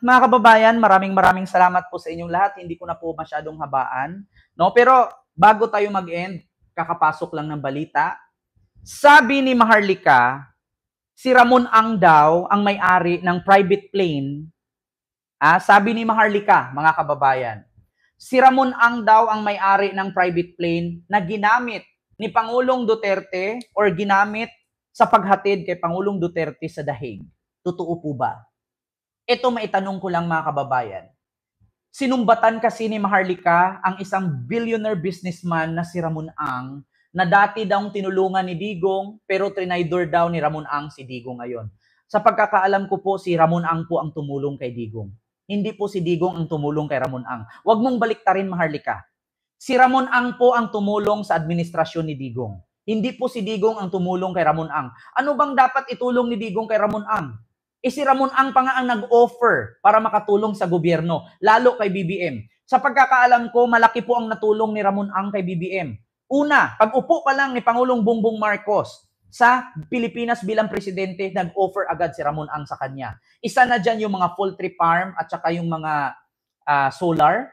mga kababayan, maraming salamat po sa inyong lahat. Hindi ko na po masyadong habaan, no? Pero bago tayo mag-end, kakapasok lang ng balita. Sabi ni Maharlika, si Ramon Ang daw ang may-ari ng private plane. Sabi ni Maharlika, mga kababayan, si Ramon Ang daw ang may-ari ng private plane na ginamit ni Pangulong Duterte or ginamit sa paghatid kay Pangulong Duterte sa Dahig. Totoo po ba? Ito maitanong ko lang, mga kababayan. Sinumbatan kasi ni Maharlika ang isang billionaire businessman na si Ramon Ang na dati daw tinulungan ni Digong pero trinaydor daw ni Ramon Ang si Digong ngayon. Sa pagkakaalam ko po, si Ramon Ang po ang tumulong kay Digong. Hindi po si Digong ang tumulong kay Ramon Ang. Huwag mong baliktarin, Maharlika. Si Ramon Ang po ang tumulong sa administrasyon ni Digong. Hindi po si Digong ang tumulong kay Ramon Ang. Ano bang dapat itulong ni Digong kay Ramon Ang? Si Ramon Ang pa nga ang nag-offer para makatulong sa gobyerno, lalo kay BBM. Sa pagkakaalam ko, malaki po ang natulong ni Ramon Ang kay BBM. Una, pag-upo pa lang ni Pangulong Bongbong Marcos sa Pilipinas bilang presidente, nag-offer agad si Ramon Ang sa kanya. Isa na dyan yung mga poultry farm at saka yung mga solar.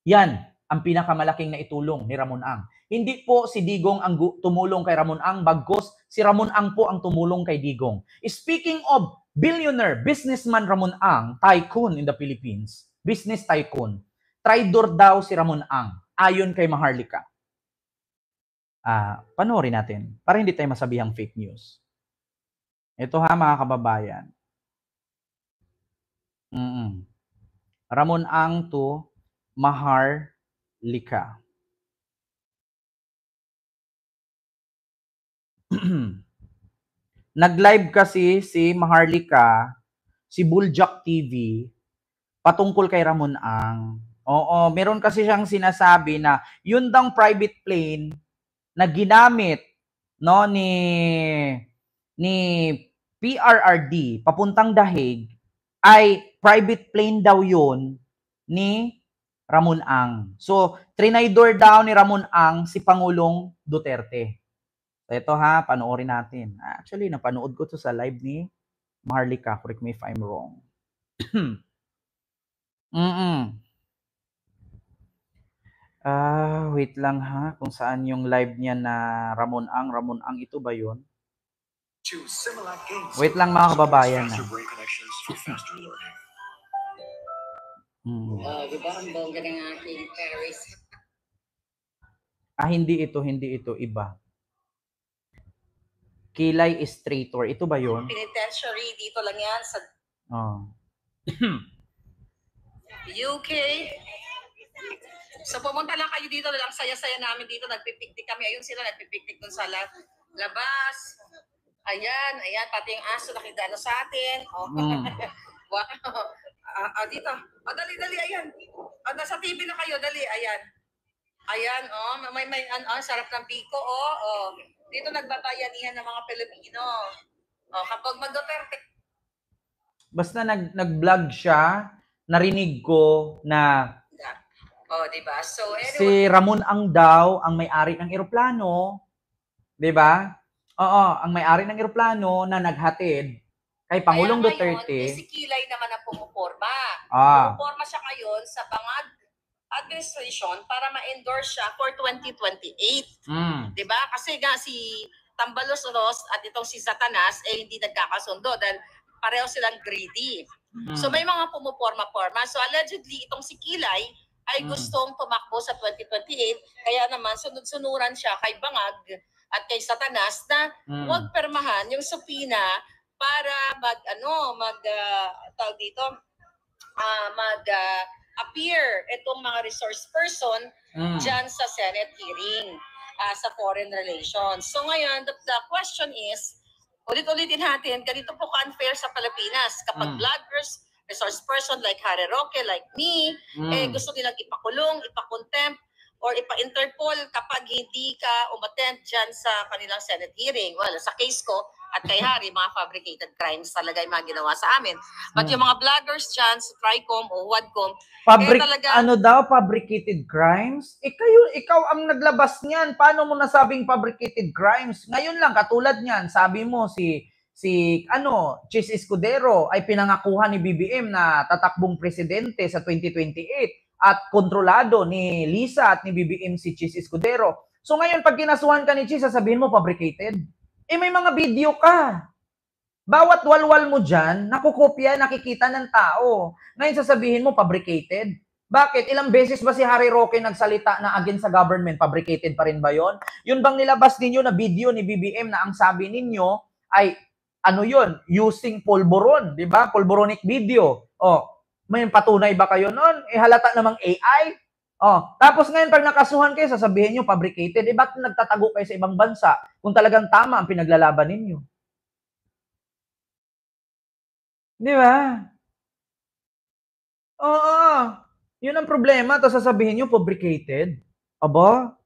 Yan ang pinakamalaking naitulong ni Ramon Ang. Hindi po si Digong ang tumulong kay Ramon Ang, bagkus si Ramon Ang po ang tumulong kay Digong. Speaking of billionaire businessman Ramon Ang, tycoon in the Philippines, business tycoon, traidor daw si Ramon Ang, ayon kay Maharlika. Panoorin natin, para hindi tayo masabihang fake news. Ito mga kababayan. Ramon Ang to Maharlika. Nag-live kasi si Maharlika, si Buljak TV, patungkol kay Ramon Ang. Oo, meron kasi siyang sinasabi na yun daw private plane na ginamit no ni PRRD papuntang Dahig ay private plane daw yun ni Ramon Ang. So, trinaydor daw ni Ramon Ang si Pangulong Duterte. Ito panoorin natin. Actually, napanood ko to sa live ni Maharlika. Correct me if I'm wrong. Wait lang kung saan yung live niya na Ramon Ang. Ramon Ang, ito ba yun? Wait lang mga kababayan. Diba ang bongga ng aking Paris? Hindi ito, iba. Kilay Strator. Ito ba yun? Penitentiary, dito lang yan sa UK. So pumunta lang kayo dito, lang saya-saya namin dito, nagpipiknik kami. Ayun sila, nagpipiknik dun sa labas. Ayan, pati yung aso nakidano sa atin. Wow. Dito. Dali, ayan. Nasa TV na kayo, dali, ayan. Ayan, may sarap ng biko, Dito nagbabayanihan ng mga Pilipino. Kapag mag-Duterte. Basta nag-vlog siya, narinig ko na diba? So, anyway, si Ramon Ang daw ang may-ari ng eroplano, 'di ba? Ang may-ari ng eroplano na naghatid kay Pangulong Duterte. Si Kilay naman ang pumuporma. Pumuporma siya ngayon sa Bangag administration para ma-endorse siya for 2028. Diba? Kasi nga si Tambalos Ross at itong si Satanas hindi nagkakasundo dahil pareho silang greedy. So may mga pumuporma-porma. So allegedly itong si Kilay ay gustong tumakbo sa 2028 kaya naman sunod-sunuran siya kay Bangag at kay Satanas na huwag permahan yung supina para appear itong mga resource person dyan sa Senate hearing sa foreign relations. So ngayon, the question is, ulit-ulitin natin, ganito po ka-unfair sa Pilipinas. Kapag vloggers, resource person like Harry Roque, like me, gusto nilang ipakulong, ipakontempt, or ipa-interpol kapag hindi ka umattend dyan sa kanilang Senate hearing. Well, sa case ko, at kay Harry, mga fabricated crimes talaga yung mga ginawa sa amin. But yung mga vloggers dyan sa TRICOM o WADCOM, fabricated crimes? Ikaw ang naglabas niyan. Paano mo nasabing fabricated crimes? Ngayon lang, katulad niyan, sabi mo si si Chis Escudero ay pinangakuhan ni BBM na tatakbong presidente sa 2028 at kontrolado ni Lisa at ni BBM si Chis Escudero. So ngayon, pag kinasuhan ka ni Chis, sasabihin mo fabricated. May mga video ka. Bawat walwal mo dyan, nakukopya, nakikita ng tao. Ngayon sasabihin mo fabricated. Bakit? Ilang beses ba si Harry Roque nagsalita na against sa government? Fabricated pa rin ba yon? Yun bang nilabas ninyo na video ni BBM na ang sabi ninyo ay, yun? Using polvoron, di ba? Polvoronic video. May patunay ba kayo nun? Halata namang AI? Tapos ngayon pag nakasuhan kayo, sasabihin nyo fabricated. Ba't nagtatago kayo sa ibang bansa kung talagang tama ang pinaglalaban ninyo? Di ba? Oo. Yun ang problema. Tapos sasabihin nyo, fabricated. Aba?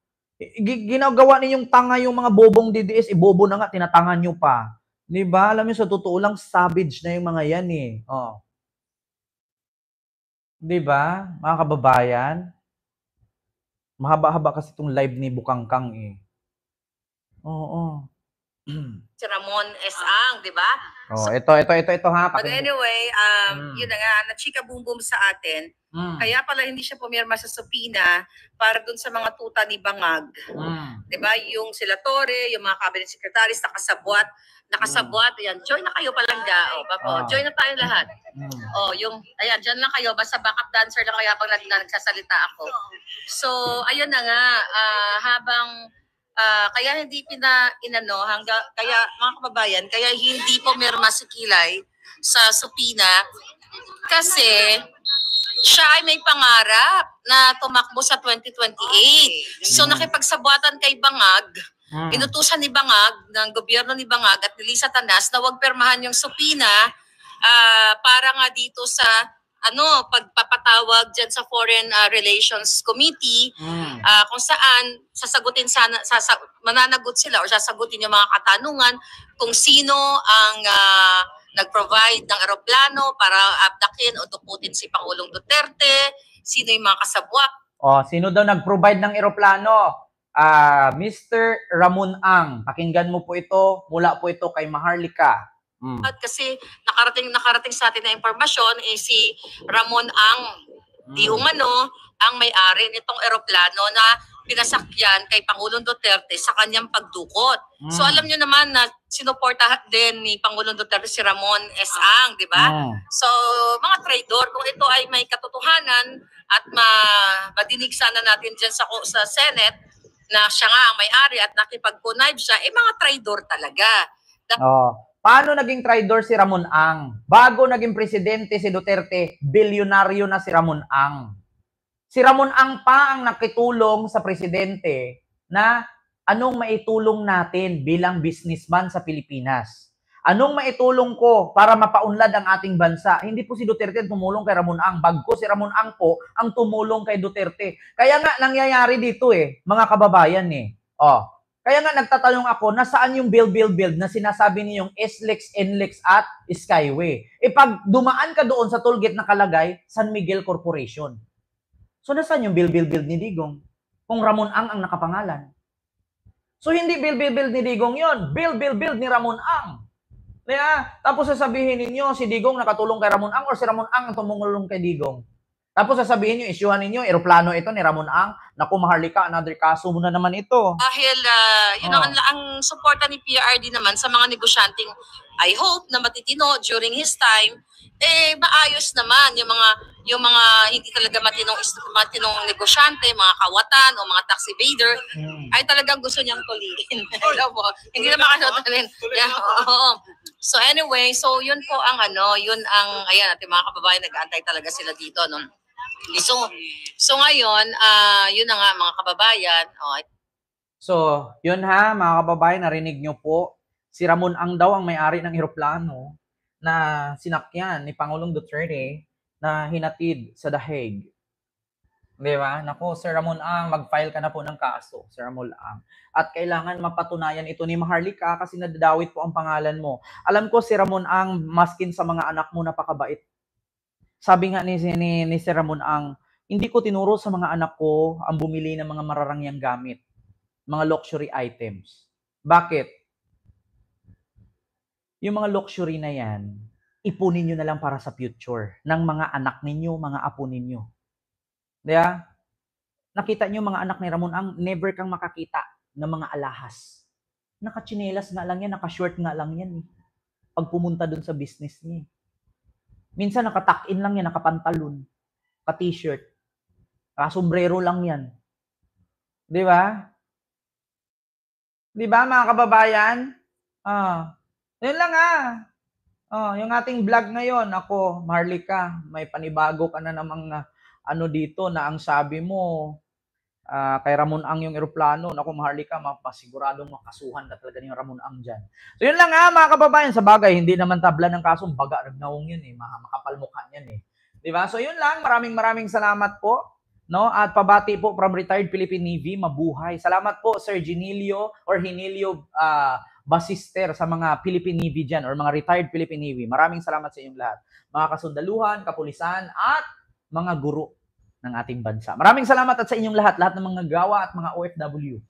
Ginagawa ninyong tanga yung mga bobong DDS. Bobo na nga, tinatangan nyo pa. Di ba? Alam nyo, sa totoo lang, savage na yung mga yan eh. Di ba? Mga kababayan? Mahaba-haba kasi itong live ni Bukangkang eh. Oo. Si Ramon S. Ang, di ba? Ito ha. But anyway, yun na nga, na-chika boom boom sa atin. Kaya pala hindi siya pumirma sa subpoena para dun sa mga tuta ni Bangag. Di ba? Yung sila Torre, yung mga cabinet secretaries, nakasabwat. Ayan, join na kayo palangga. Join na tayo lahat. Ayan, dyan lang kayo. Basta backup dancer lang kayo habang nagsasalita ako. So, ayun na nga, kaya hindi kaya mga kababayan, kaya hindi po pumirma si Kilay sa subpoena kasi siya ay may pangarap na tumakbo sa 2028. So nakipagsabwatan kay Bangag, inutusan ni Bangag, ng gobyerno ni Bangag at ni Lisa Tanas na huwag pirmahan yung subpoena para nga dito sa pagpapatawag dyan sa Foreign Relations Committee, kung saan sasagutin mananagot sila o sasagutin yung mga katanungan kung sino ang nag-provide ng eroplano para abdakin o duputin si Pangulong Duterte, sino yung mga kasabwa. Sino daw nag-provide ng eroplano? Mr. Ramon Ang. Pakinggan mo po ito. Mula po ito kay Maharlika. At kasi nakarating sa atin na impormasyon si Ramon Ang di umano ang may-ari nitong eroplano na pinasakyan kay Pangulong Duterte sa kanyang pagdukot. So alam niyo naman na sinuporta din ni Pangulong Duterte si Ramon S. Ang, di ba? So mga traidor, kung ito ay may katotohanan at madinig sana natin dyan sa Senate na siya nga ang may-ari at nakipag-connive siya, mga traidor talaga. Paano naging traidor si Ramon Ang? Bago naging presidente si Duterte, bilyonaryo na si Ramon Ang. Si Ramon Ang pa ang nakitulong sa presidente na anong maitulong natin bilang businessman sa Pilipinas. Anong maitulong ko para mapaunlad ang ating bansa? Hindi po si Duterte tumulong kay Ramon Ang. Bagko si Ramon Ang po ang tumulong kay Duterte. Kaya nga nangyayari dito mga kababayan Kaya nga nagtatanong ako, nasaan yung build na sinasabi niyong SLEX, NLEX at Skyway? Pag dumaan ka doon sa tollgate nakalagay, San Miguel Corporation. So nasaan yung build ni Digong? Kung Ramon Ang nakapangalan. So hindi build ni Digong yon, build ni Ramon Ang. Tapos sasabihin ninyo, si Digong nakatulong kay Ramon Ang or si Ramon Ang tumulong kay Digong. Tapos sasabihin nyo, isyuhan ninyo, eroplano ito ni Ramon Ang. Naku, Maharlika, another kaso mo na naman ito. Dahil, ang suporta ni PRD naman sa mga negosyanteng, I hope na matitino during his time, maayos naman yung mga hindi talaga matinong negosyante, mga kawatan o mga tax evader, ay talagang gusto niyang tuliin. Hindi naman kasotalin. So anyway, so yun po ang ayan, ating mga kababayan, nag-aantay talaga sila dito, no? So ngayon, yun na nga mga kababayan. So, yun mga kababayan, narinig nyo po. Si Ramon Ang daw ang may-ari ng eroplano na sinakyan ni Pangulong Duterte na hinatid sa The Hague. Di ba? Naku, Sir Ramon Ang, mag-file ka na po ng kaso, Sir Ramon Ang. At kailangan mapatunayan ito ni Maharlika kasi nadadawit po ang pangalan mo. Alam ko si Ramon Ang, maskin sa mga anak mo, napakabait. Sabi nga ni Sir Ramon Ang, hindi ko tinuro sa mga anak ko ang bumili ng mga mararangyang gamit, mga luxury items. Bakit? yung mga luxury na yan, ipunin nyo na lang para sa future ng mga anak ninyo, mga apo ninyo. Diba? Nakita nyo mga anak ni Ramon Ang, never kang makakita ng mga alahas. Nakachinelas nga lang yan, nakashort nga lang yan. Pag pumunta dun sa business niya. Minsan nakatuck-in lang yan, nakapantalon, ka-t-shirt, sombrero lang yan. Di ba? Di ba mga kababayan? Yun lang yung ating vlog ngayon. Ako, Maharlika, may panibago ka na namang ano dito na ang sabi mo, kay Ramon Ang yung eroplano. Naku, Maharlika, mapasiguradong makasuhan ka talaga yung Ramon Ang dyan. So yun lang mga kababayan. Sa bagay, hindi naman tabla ng kasong baga nagnawong yun makapal mukha yan Diba? So yun lang. Maraming salamat po. No? At pabati po from retired Philippine Navy. Mabuhay. Salamat po, Sir Hinilio Basister sa mga Philippine Navy dyan or mga retired Philippine Navy. Maraming salamat sa inyong lahat. Mga kasundaluhan, kapulisan, at mga guro ng ating bansa. Maraming salamat at sa inyong lahat ng mga gawa at mga OFW.